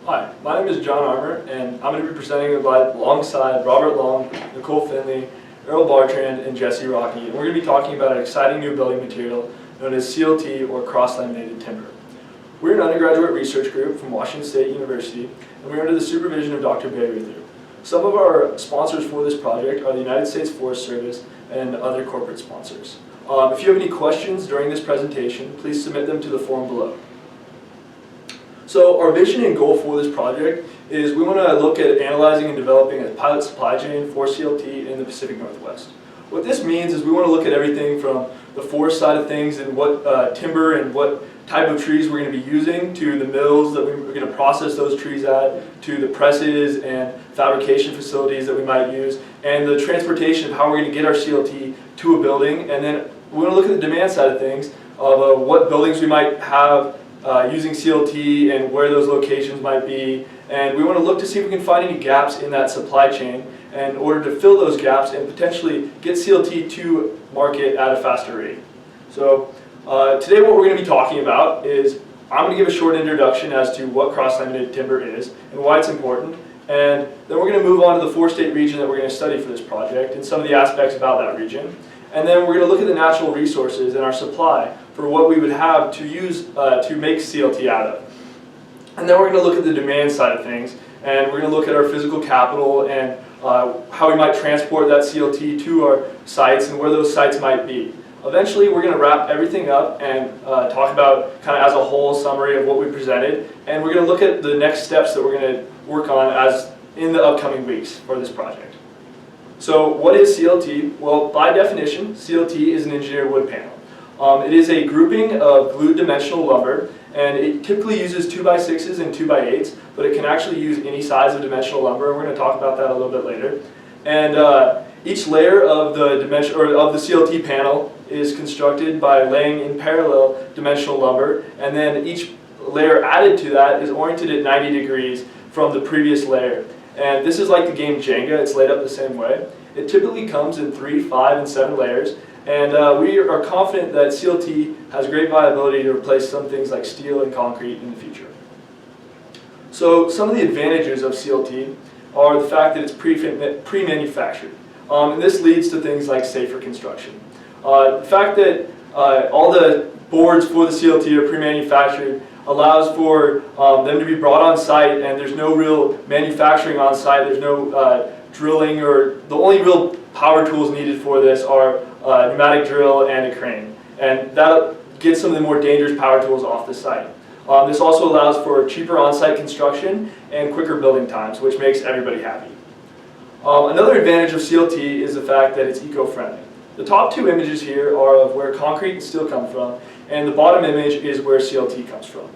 Hi, my name is John Armour, and I'm going to be presenting alongside Robert Long, Nicole Finley, Errol Bartrand, and Jesse Rocky. And we're going to be talking about an exciting new building material known as CLT, or cross-laminated timber. We're an undergraduate research group from Washington State University, and we're under the supervision of Dr. Bayreuther. Some of our sponsors for this project are the United States Forest Service and other corporate sponsors. If you have any questions during this presentation, please submit them to the form below. So our vision and goal for this project is we want to look at analyzing and developing a pilot supply chain for CLT in the Pacific Northwest. What this means is we want to look at everything from the forest side of things and what timber and what type of trees we're going to be using, to the mills that we're going to process those trees at, to the presses and fabrication facilities that we might use, and the transportation of how we're going to get our CLT to a building. And then we want to look at the demand side of things, of what buildings we might have using CLT and where those locations might be. And we want to look to see if we can find any gaps in that supply chain in order to fill those gaps and potentially get CLT to market at a faster rate. So today what we're going to be talking about is I'm going to give a short introduction as to what cross-laminated timber is and why it's important. And then we're going to move on to the four-state region that we're going to study for this project and some of the aspects about that region. And then we're going to look at the natural resources and our supply for what we would have to use to make CLT out of. And then we're going to look at the demand side of things, and we're going to look at our physical capital and how we might transport that CLT to our sites and where those sites might be. Eventually, we're going to wrap everything up and talk about kind of as a whole summary of what we presented, and we're going to look at the next steps that we're going to work on as in the upcoming weeks for this project. So what is CLT? Well, by definition, CLT is an engineered wood panel. It is a grouping of glued dimensional lumber, and it typically uses 2x6s and 2x8s, but it can actually use any size of dimensional lumber, and we're going to talk about that a little bit later. And each layer of the CLT panel is constructed by laying in parallel dimensional lumber, and then each layer added to that is oriented at 90 degrees from the previous layer. And this is like the game Jenga, it's laid up the same way. It typically comes in 3, 5, and 7 layers, and we are confident that CLT has great viability to replace some things like steel and concrete in the future. So some of the advantages of CLT are the fact that it's pre-manufactured, and this leads to things like safer construction. The fact that all the boards for the CLT are pre-manufactured allows for them to be brought on site, and there's no real manufacturing on site, there's no drilling, or the only real power tools needed for this are a pneumatic drill and a crane. And that gets some of the more dangerous power tools off the site. This also allows for cheaper on-site construction and quicker building times, which makes everybody happy. Another advantage of CLT is the fact that it's eco-friendly. The top two images here are of where concrete and steel come from, and the bottom image is where CLT comes from.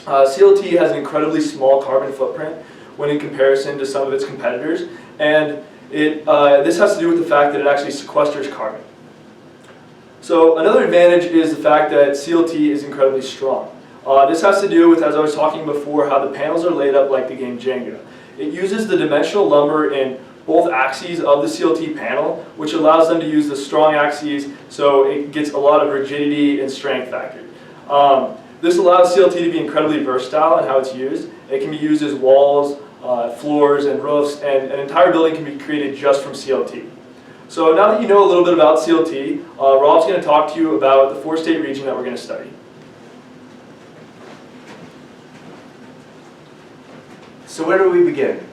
CLT has an incredibly small carbon footprint when in comparison to some of its competitors, and this has to do with the fact that it actually sequesters carbon. So another advantage is the fact that CLT is incredibly strong. This has to do with, as I was talking before, how the panels are laid up like the game Jenga. It uses the dimensional lumber in both axes of the CLT panel, which allows them to use the strong axes, so it gets a lot of rigidity and strength factor. This allows CLT to be incredibly versatile in how it's used. It can be used as walls, floors, and roofs, and an entire building can be created just from CLT. So now that you know a little bit about CLT, Rob's going to talk to you about the four-state region that we're going to study. So where do we begin?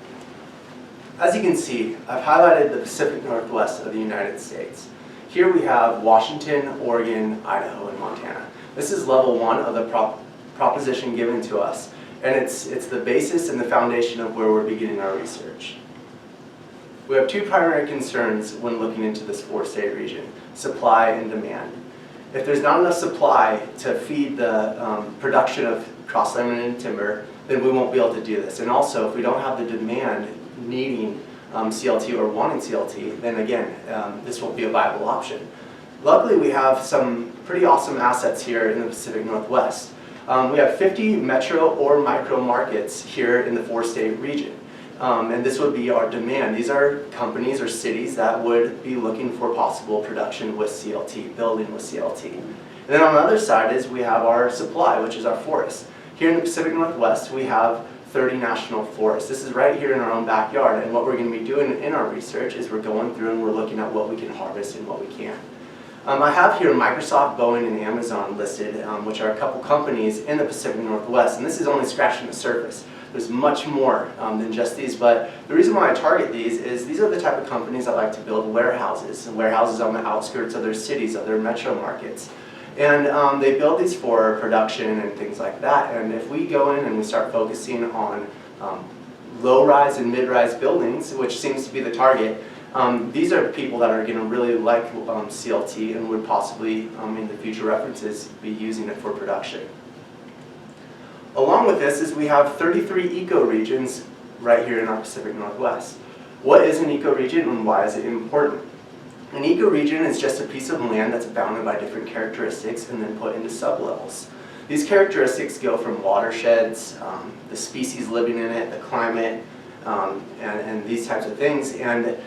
As you can see, I've highlighted the Pacific Northwest of the United States. Here we have Washington, Oregon, Idaho, and Montana. This is level 1 of the proposition given to us, and it's the basis and the foundation of where we're beginning our research. We have two primary concerns when looking into this four-state region: supply and demand. If there's not enough supply to feed the production of cross-laminated timber, then we won't be able to do this. And also, if we don't have the demand needing CLT or wanting CLT, then again, this won't be a viable option. Luckily, we have some pretty awesome assets here in the Pacific Northwest. We have 50 metro or micro markets here in the four-state region. And this would be our demand. These are companies or cities that would be looking for possible production with CLT, building with CLT. And then on the other side is we have our supply, which is our forest. Here in the Pacific Northwest, we have 30 national forests. This is right here in our own backyard, and what we're going to be doing in our research is we're going through and we're looking at what we can harvest and what we can't. I have here Microsoft, Boeing, and Amazon listed, which are a couple companies in the Pacific Northwest, and this is only scratching the surface. There's much more than just these, but the reason why I target these is these are the type of companies that like to build warehouses, and warehouses on the outskirts of their cities, of their metro markets. And they build these for production and things like that, and if we go in and we start focusing on low-rise and mid-rise buildings, which seems to be the target, these are people that are going to really like CLT and would possibly, in the future references, be using it for production. Along with this is we have 33 ecoregions right here in our Pacific Northwest. What is an ecoregion and why is it important? An ecoregion is just a piece of land that's bounded by different characteristics and then put into sublevels. These characteristics go from watersheds, the species living in it, the climate, and these types of things. And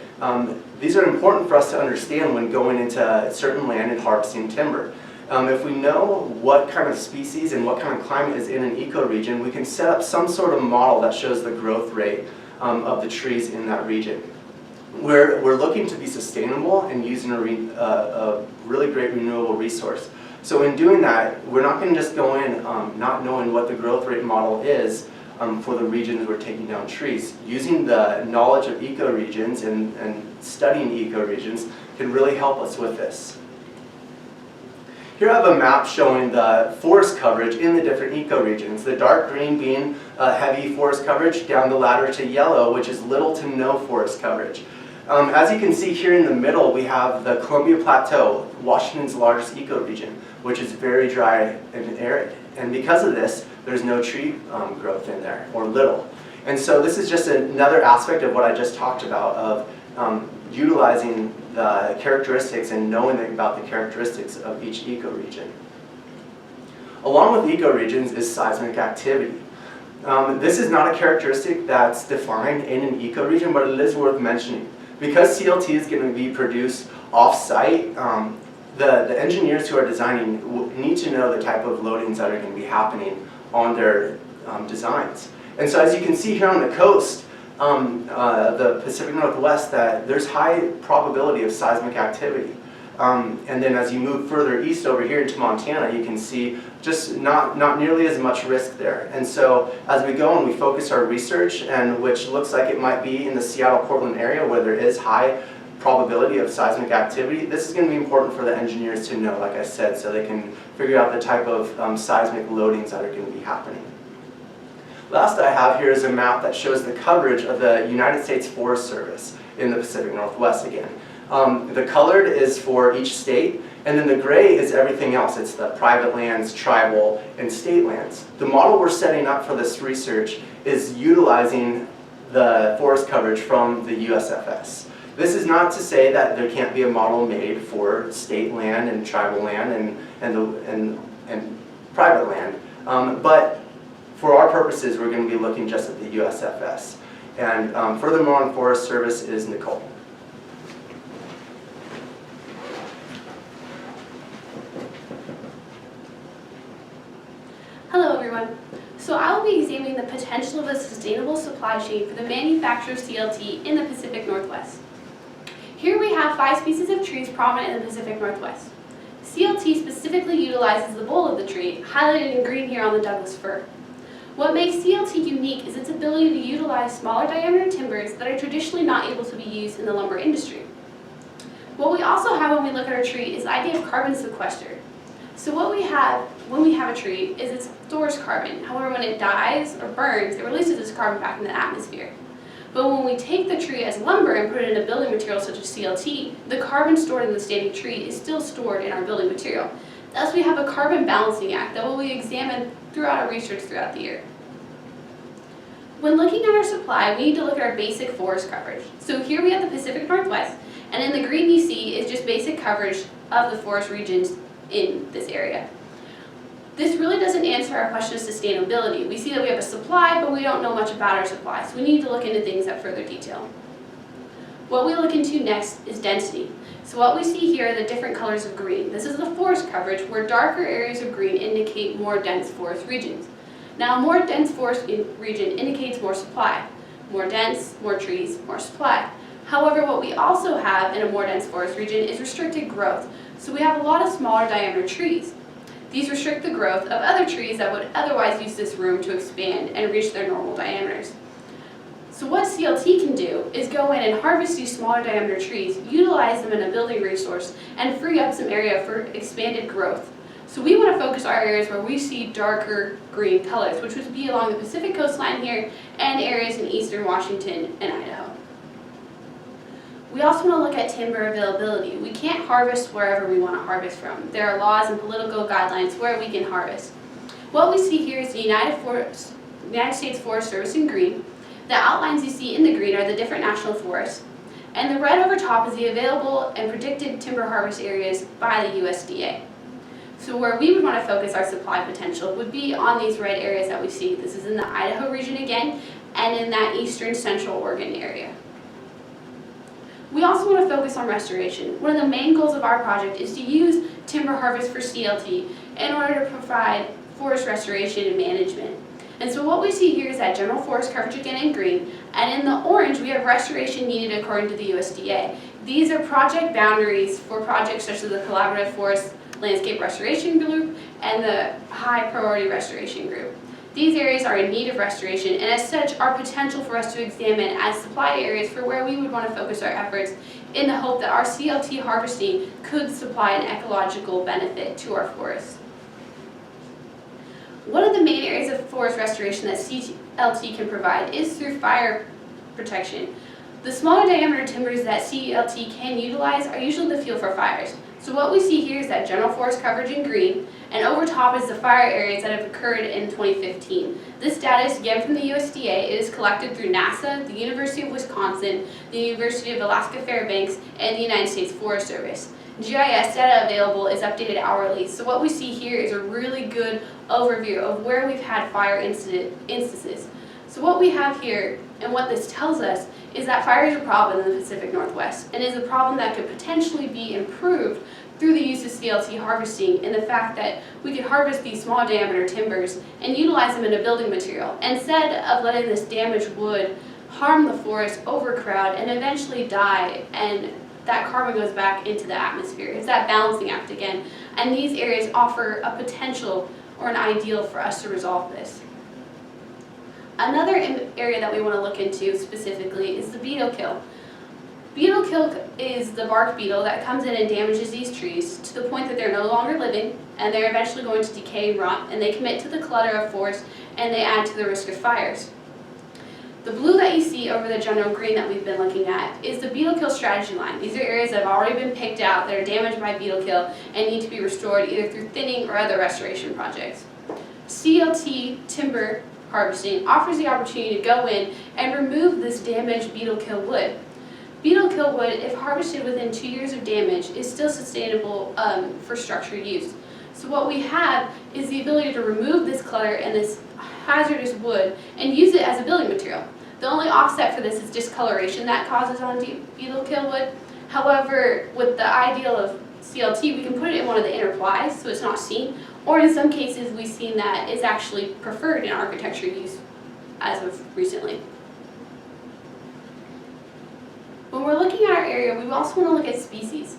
these are important for us to understand when going into certain land and harvesting timber. If we know what kind of species and what kind of climate is in an ecoregion, we can set up some sort of model that shows the growth rate of the trees in that region. We're looking to be sustainable and using a really great renewable resource. So in doing that, we're not going to just go in not knowing what the growth rate model is for the regions we're taking down trees. Using the knowledge of ecoregions and studying ecoregions can really help us with this. Here I have a map showing the forest coverage in the different ecoregions. The dark green being heavy forest coverage, down the ladder to yellow, which is little to no forest coverage. As you can see here in the middle, we have the Columbia Plateau, Washington's largest ecoregion, which is very dry and arid. And because of this, there's no tree growth in there, or little. And so this is just another aspect of what I just talked about, of utilizing the characteristics and knowing about the characteristics of each ecoregion. Along with ecoregions is seismic activity. This is not a characteristic that's defined in an ecoregion, but it is worth mentioning. Because CLT is going to be produced off-site, the engineers who are designing need to know the type of loadings that are going to be happening on their designs. And so as you can see here on the coast, the Pacific Northwest, that there's high probability of seismic activity. And then as you move further east over here into Montana, you can see just not nearly as much risk there. And so as we go and we focus our research, and which looks like it might be in the Seattle-Portland area where there is high probability of seismic activity, this is going to be important for the engineers to know, like I said, so they can figure out the type of seismic loadings that are going to be happening. Last I have here is a map that shows the coverage of the United States Forest Service in the Pacific Northwest again. The colored is for each state, and then the gray is everything else. It's the private lands, tribal, and state lands. The model we're setting up for this research is utilizing the forest coverage from the USFS. This is not to say that there can't be a model made for state land and tribal land and private land, but for our purposes, we're going to be looking just at the USFS. And furthermore on Forest Service is Nicole. Hello everyone. So I will be examining the potential of a sustainable supply chain for the manufacture of CLT in the Pacific Northwest. Here we have 5 species of trees prominent in the Pacific Northwest. CLT specifically utilizes the bole of the tree, highlighted in green here on the Douglas fir. What makes CLT unique is its ability to utilize smaller diameter timbers that are traditionally not able to be used in the lumber industry. What we also have when we look at our tree is the idea of carbon sequester. So what we have when we have a tree is it stores carbon. However, when it dies or burns, it releases this carbon back into the atmosphere. But when we take the tree as lumber and put it in a building material such as CLT, the carbon stored in the standing tree is still stored in our building material. Thus, we have a carbon balancing act that will be examined throughout our research throughout the year. When looking at our supply, we need to look at our basic forest coverage. So here we have the Pacific Northwest, and in the green you see is just basic coverage of the forest regions in this area. This really doesn't answer our question of sustainability. We see that we have a supply, but we don't know much about our supply, so we need to look into things at further detail. What we look into next is density. So what we see here are the different colors of green. This is the forest coverage, where darker areas of green indicate more dense forest regions. Now, a more dense forest region indicates more supply. More dense, more trees, more supply. However, what we also have in a more dense forest region is restricted growth. So we have a lot of smaller diameter trees. These restrict the growth of other trees that would otherwise use this room to expand and reach their normal diameters. So what CLT can do is go in and harvest these smaller diameter trees, utilize them in a building resource, and free up some area for expanded growth. So we want to focus our areas where we see darker green colors, which would be along the Pacific coastline here and areas in eastern Washington and Idaho. We also want to look at timber availability. We can't harvest wherever we want to harvest from. There are laws and political guidelines where we can harvest. What we see here is the United States Forest Service in green. The outlines you see in the green are the different national forests. And the red over top is the available and predicted timber harvest areas by the USDA. So where we would want to focus our supply potential would be on these red areas that we see. This is in the Idaho region again, and in that eastern central Oregon area. We also want to focus on restoration. One of the main goals of our project is to use timber harvest for CLT in order to provide forest restoration and management. And so what we see here is that general forest coverage again in green, and in the orange we have restoration needed according to the USDA. These are project boundaries for projects such as the Collaborative Forest Landscape Restoration Group and the High Priority Restoration Group. These areas are in need of restoration, and as such are potential for us to examine as supply areas for where we would want to focus our efforts in the hope that our CLT harvesting could supply an ecological benefit to our forests. One of the main areas of forest restoration that CLT can provide is through fire protection. The smaller diameter timbers that CLT can utilize are usually the fuel for fires. So what we see here is that general forest coverage in green, and over top is the fire areas that have occurred in 2015. This data is again from the USDA. It is collected through NASA, the University of Wisconsin, the University of Alaska Fairbanks, and the United States Forest Service. GIS data available is updated hourly, so what we see here is a really good overview of where we've had fire instances. So what we have here, and what this tells us, is that fire is a problem in the Pacific Northwest, and is a problem that could potentially be improved through the use of CLT harvesting, and the fact that we could harvest these small diameter timbers and utilize them in a building material, instead of letting this damaged wood harm the forest, overcrowd, and eventually die, and that carbon goes back into the atmosphere. It's that balancing act again, and these areas offer a potential or an ideal for us to resolve this. Another area that we want to look into specifically is the beetle kill. Beetle kill is the bark beetle that comes in and damages these trees to the point that they're no longer living, and they're eventually going to decay and rot, and they commit to the clutter of forest, and they add to the risk of fires. The blue that you see over the general green that we've been looking at is the beetle kill strategy line. These are areas that have already been picked out that are damaged by beetle kill and need to be restored either through thinning or other restoration projects. CLT timber harvesting offers the opportunity to go in and remove this damaged beetle kill wood. Beetle kill wood, if harvested within 2 years of damage, is still sustainable for structural use. So what we have is the ability to remove this clutter and this hazardous wood and use it as a building material. The only offset for this is discoloration that causes on beetle kill wood. However, with the ideal of CLT, we can put it in one of the inner plies so it's not seen, or in some cases we've seen that it's actually preferred in architecture use as of recently. When we're looking at our area, we also want to look at species.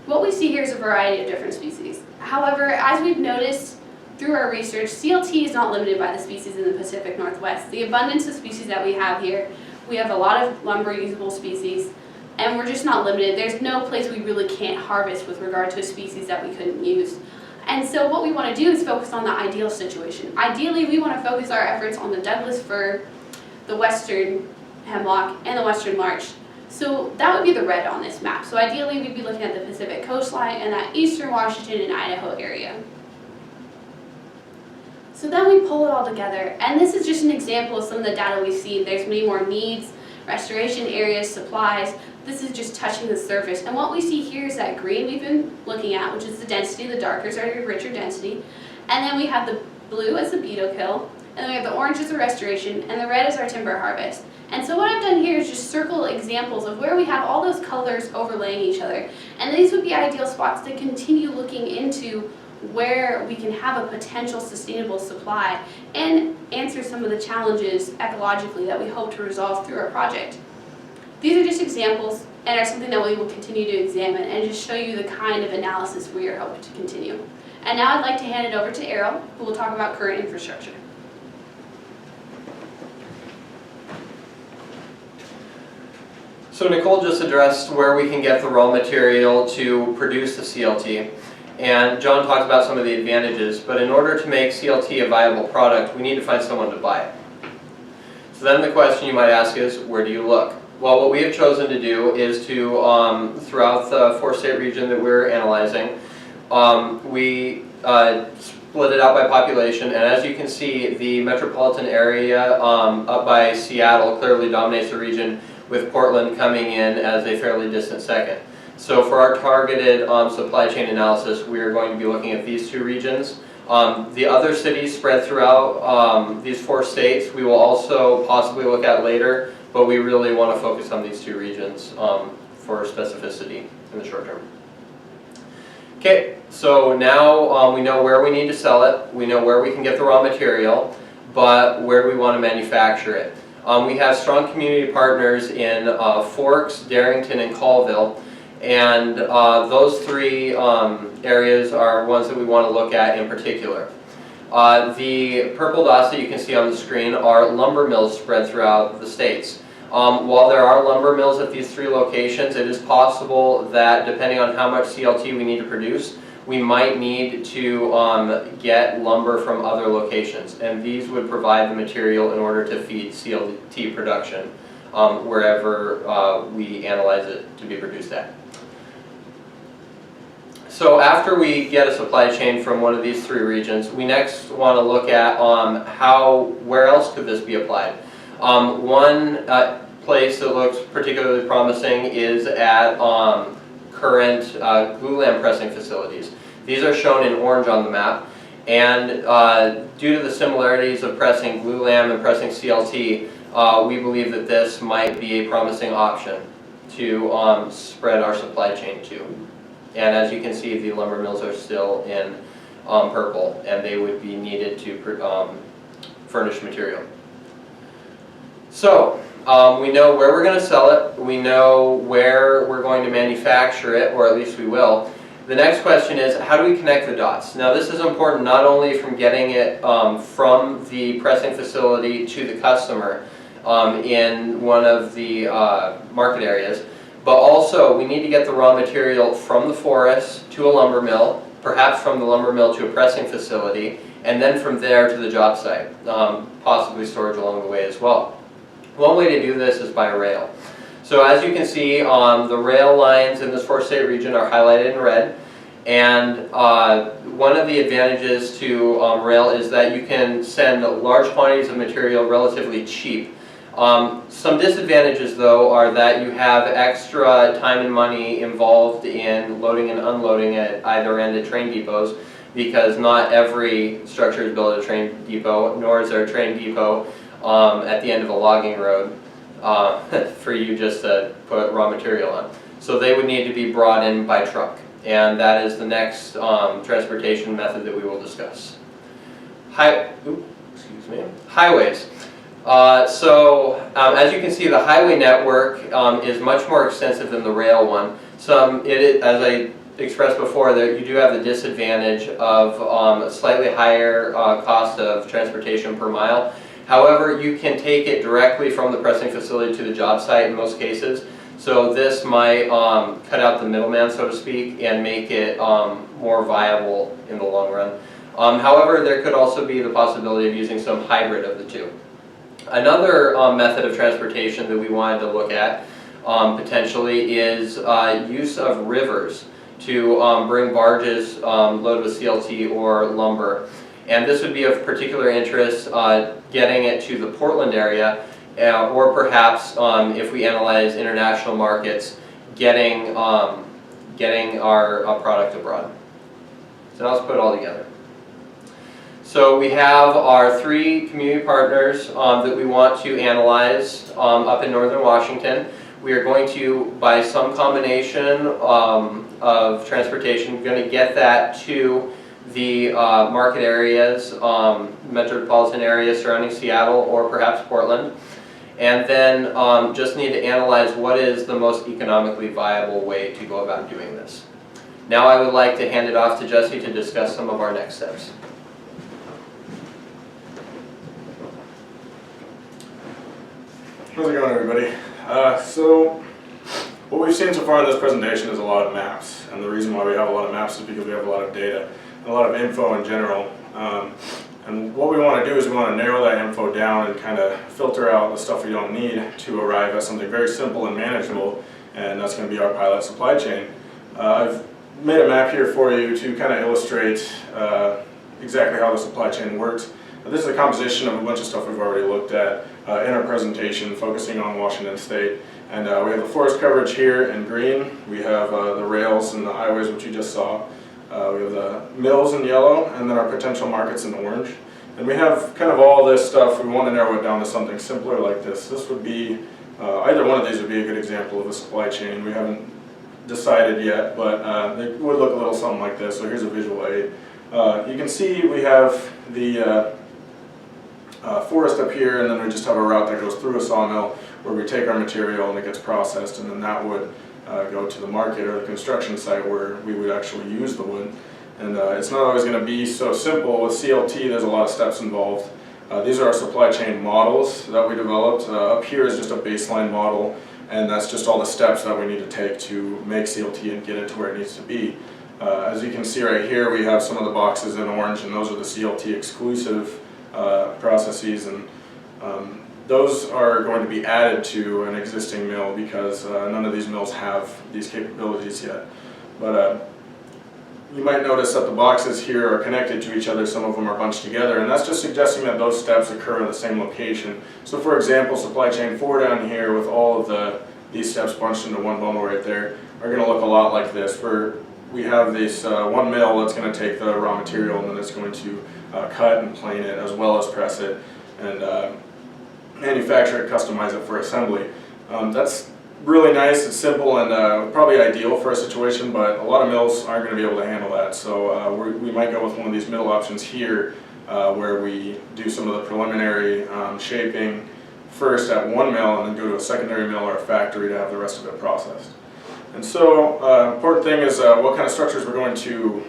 What we see here is a variety of different species. However, as we've noticed through our research, CLT is not limited by the species in the Pacific Northwest. The abundance of species that we have here, we have a lot of lumber usable species, and we're just not limited. There's no place we really can't harvest with regard to a species that we couldn't use. And so what we want to do is focus on the ideal situation. Ideally, we want to focus our efforts on the Douglas fir, the western hemlock, and the western larch. So that would be the red on this map. So ideally, we'd be looking at the Pacific coastline and that eastern Washington and Idaho area. So then we pull it all together, and this is just an example of some of the data we've seen. There's many more needs, restoration areas, supplies. This is just touching the surface. And what we see here is that green we've been looking at, which is the density, the darkers are your richer density. And then we have the blue as the beetle kill, and then we have the orange as the restoration, and the red is our timber harvest. And so what I've done here is just circle examples of where we have all those colors overlaying each other. And these would be ideal spots to continue looking into where we can have a potential sustainable supply and answer some of the challenges ecologically that we hope to resolve through our project. These are just examples and are something that we will continue to examine and just show you the kind of analysis we are hoping to continue. And now I'd like to hand it over to Errol, who will talk about current infrastructure. So Nicole just addressed where we can get the raw material to produce the CLT, and John talked about some of the advantages, but in order to make CLT a viable product, we need to find someone to buy it. So then the question you might ask is, where do you look? Well, what we have chosen to do is to, throughout the 4-state region that we're analyzing, we split it out by population, and as you can see, the metropolitan area up by Seattle clearly dominates the region, with Portland coming in as a fairly distant second. So for our targeted supply chain analysis, we are going to be looking at these 2 regions. The other cities spread throughout these 4 states we will also possibly look at later, but we really want to focus on these 2 regions for specificity in the short term. Okay, so now we know where we need to sell it, we know where we can get the raw material, but where do we want to manufacture it? We have strong community partners in Forks, Darrington, and Colville, and those 3 areas are ones that we want to look at in particular. The purple dots that you can see on the screen are lumber mills spread throughout the states. While there are lumber mills at these 3 locations, it is possible that depending on how much CLT we need to produce, we might need to get lumber from other locations, and these would provide the material in order to feed CLT production wherever we analyze it to be produced at. So after we get a supply chain from one of these 3 regions, we next want to look at where else could this be applied. One place that looks particularly promising is at current glulam pressing facilities. These are shown in orange on the map, and due to the similarities of pressing glulam and pressing CLT, we believe that this might be a promising option to spread our supply chain to. And as you can see, the lumber mills are still in purple, and they would be needed to furnish material. So, we know where we're going to sell it, we know where we're going to manufacture it, or at least we will. The next question is, how do we connect the dots? Now this is important not only from getting it from the pressing facility to the customer in one of the market areas, but also we need to get the raw material from the forest to a lumber mill, perhaps from the lumber mill to a pressing facility, and then from there to the job site, possibly storage along the way as well. One way to do this is by rail. So as you can see, the rail lines in this 4-state region are highlighted in red, and one of the advantages to rail is that you can send large quantities of material relatively cheap. Some disadvantages though are that you have extra time and money involved in loading and unloading at either end at train depots, because not every structure is built at a train depot, nor is there a train depot at the end of a logging road for you just to put raw material on. So they would need to be brought in by truck, and that is the next transportation method that we will discuss. Highways. As you can see, the highway network is much more extensive than the rail one. As I expressed before, that you do have the disadvantage of a slightly higher cost of transportation per mile. However, you can take it directly from the pressing facility to the job site in most cases. So this might cut out the middleman, so to speak, and make it more viable in the long run. However, there could also be the possibility of using some hybrid of the 2. Another method of transportation that we wanted to look at potentially is use of rivers to bring barges loaded with CLT or lumber. And this would be of particular interest getting it to the Portland area, or perhaps if we analyze international markets, getting our product abroad. So now let's put it all together. So we have our 3 community partners that we want to analyze up in northern Washington. We are going to, by some combination of transportation, going to get that to the market areas, metropolitan areas surrounding Seattle or perhaps Portland, and then just need to analyze what is the most economically viable way to go about doing this. Now I would like to hand it off to Jesse to discuss some of our next steps. How's it going, everybody? So what we've seen so far in this presentation is a lot of maps, and the reason why we have a lot of maps is because we have a lot of data, and a lot of info in general. And what we want to do is we want to narrow that info down and kind of filter out the stuff we don't need to arrive at something very simple and manageable, and that's going to be our pilot supply chain. I've made a map here for you to kind of illustrate exactly how the supply chain works. This is a composition of a bunch of stuff we've already looked at in our presentation, focusing on Washington State. And we have the forest coverage here in green. We have the rails and the highways, which you just saw. We have the mills in yellow, and then our potential markets in orange. And we have kind of all this stuff. We want to narrow it down to something simpler like this. This would be, either one of these would be a good example of a supply chain. We haven't decided yet, but it would look a little something like this. So here's a visual aid. You can see we have the forest up here, and then we just have a route that goes through a sawmill where we take our material and it gets processed, and then that would go to the market or the construction site where we would actually use the wood. And it's not always going to be so simple. With CLT, there's a lot of steps involved. These are our supply chain models that we developed. Up here is just a baseline model, and that's just all the steps that we need to take to make CLT and get it to where it needs to be. As you can see right here, we have some of the boxes in orange, and those are the CLT exclusive processes, and those are going to be added to an existing mill because none of these mills have these capabilities yet. But you might notice that the boxes here are connected to each other. Some of them are bunched together, and that's just suggesting that those steps occur in the same location. So for example, supply chain 4 down here with all of these steps bunched into one bundle right there are going to look a lot like this, where we have this one mill that's going to take the raw material, and then it's going to cut and plane it as well as press it and manufacture it, customize it for assembly. That's really nice, it's simple, and probably ideal for a situation, but a lot of mills aren't going to be able to handle that. So we might go with one of these middle options here where we do some of the preliminary shaping first at one mill and then go to a secondary mill or a factory to have the rest of it processed. And so important thing is what kind of structures we're going to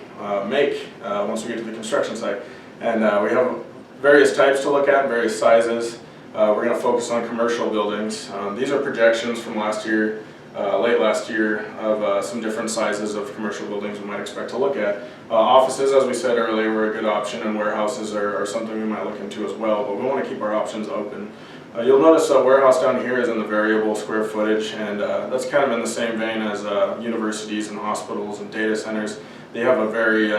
make once we get to the construction site. And we have various types to look at, various sizes. We're going to focus on commercial buildings. These are projections from last year, late last year, of some different sizes of commercial buildings we might expect to look at. Offices, as we said earlier, were a good option, and warehouses are something we might look into as well, but we want to keep our options open. You'll notice a warehouse down here is in the variable square footage, and that's kind of in the same vein as universities and hospitals and data centers. They have a very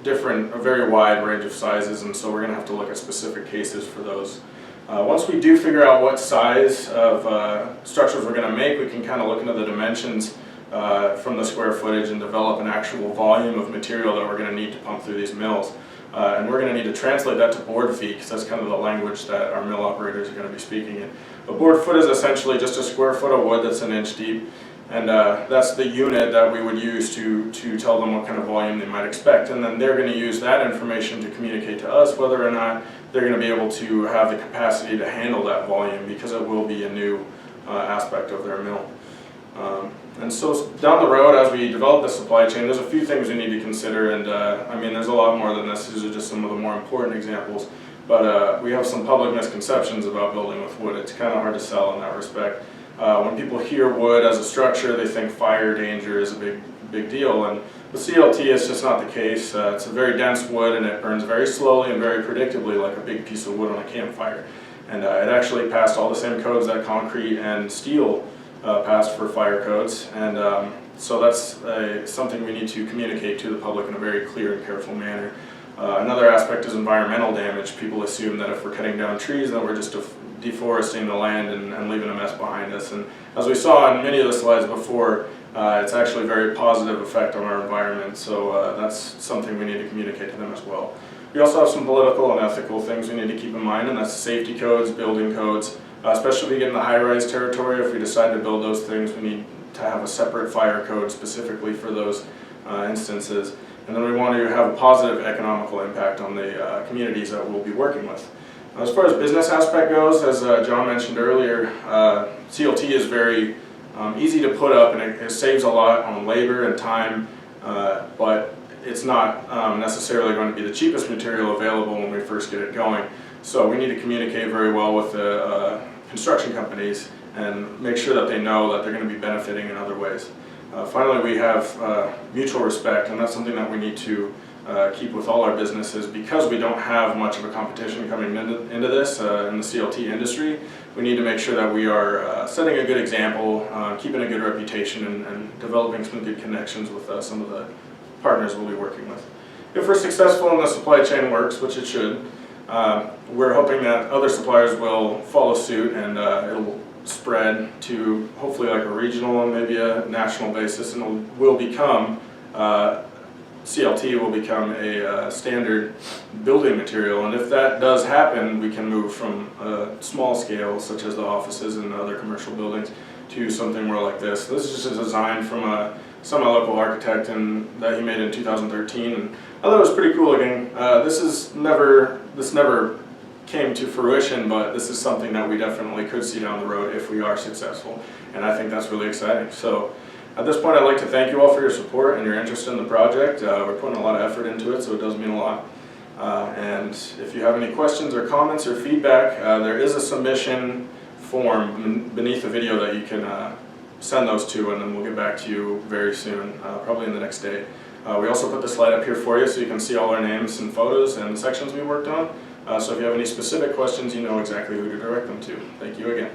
very wide range of sizes, and so we're going to have to look at specific cases for those. Once we do figure out what size of structures we're going to make, we can kind of look into the dimensions from the square footage and develop an actual volume of material that we're going to need to pump through these mills. And we're going to need to translate that to board feet, because that's kind of the language that our mill operators are going to be speaking in. A board foot is essentially just a square foot of wood that's 1 inch deep, and that's the unit that we would use to tell them what kind of volume they might expect. And then they're going to use that information to communicate to us whether or not they're going to be able to have the capacity to handle that volume, because it will be a new aspect of their mill. And so down the road, as we develop the supply chain, there's a few things we need to consider, and I mean, there's a lot more than this. These are just some of the more important examples. But we have some public misconceptions about building with wood. It's kind of hard to sell in that respect. When people hear wood as a structure, they think fire danger is a big deal. And with CLT, it's just not the case. It's a very dense wood, and it burns very slowly and very predictably, like a big piece of wood on a campfire. And it actually passed all the same codes that concrete and steel passed for fire codes. And so that's something we need to communicate to the public in a very clear and careful manner. Another aspect is environmental damage. People assume that if we're cutting down trees, then we're just deforesting the land and leaving a mess behind us. And as we saw in many of the slides before, it's actually a very positive effect on our environment. So that's something we need to communicate to them as well. We also have some political and ethical things we need to keep in mind, and that's safety codes, building codes, especially if we get in the high-rise territory. If we decide to build those things, we need to have a separate fire code specifically for those instances. and then we want to have a positive economical impact on the communities that we'll be working with. As far as business aspect goes, as John mentioned earlier, CLT is very easy to put up, and it saves a lot on labor and time, but it's not necessarily going to be the cheapest material available when we first get it going. So we need to communicate very well with the construction companies and make sure that they know that they're going to be benefiting in other ways. Finally, we have mutual respect, and that's something that we need to keep with all our businesses, because we don't have much of a competition coming into this in the CLT industry. We need to make sure that we are setting a good example, keeping a good reputation, and developing some good connections with some of the partners we'll be working with. If we're successful and the supply chain works, which it should, we're hoping that other suppliers will follow suit, and it'll spread to hopefully like a regional and maybe a national basis, and will become CLT will become a standard building material. And if that does happen, we can move from a small scale, such as the offices and other commercial buildings, to something more like this. This is just a design from a semi-local architect that he made in 2013, and I thought it was pretty cool looking. This never came to fruition, but this is something that we definitely could see down the road if we are successful, and I think that's really exciting. So at this point, I'd like to thank you all for your support and your interest in the project. We're putting a lot of effort into it, so it does mean a lot. And if you have any questions or comments or feedback, there is a submission form beneath the video that you can send those to, and then we'll get back to you very soon, probably in the next day. We also put the slide up here for you so you can see all our names and photos and sections we worked on. So if you have any specific questions, you know exactly who to direct them to. Thank you again.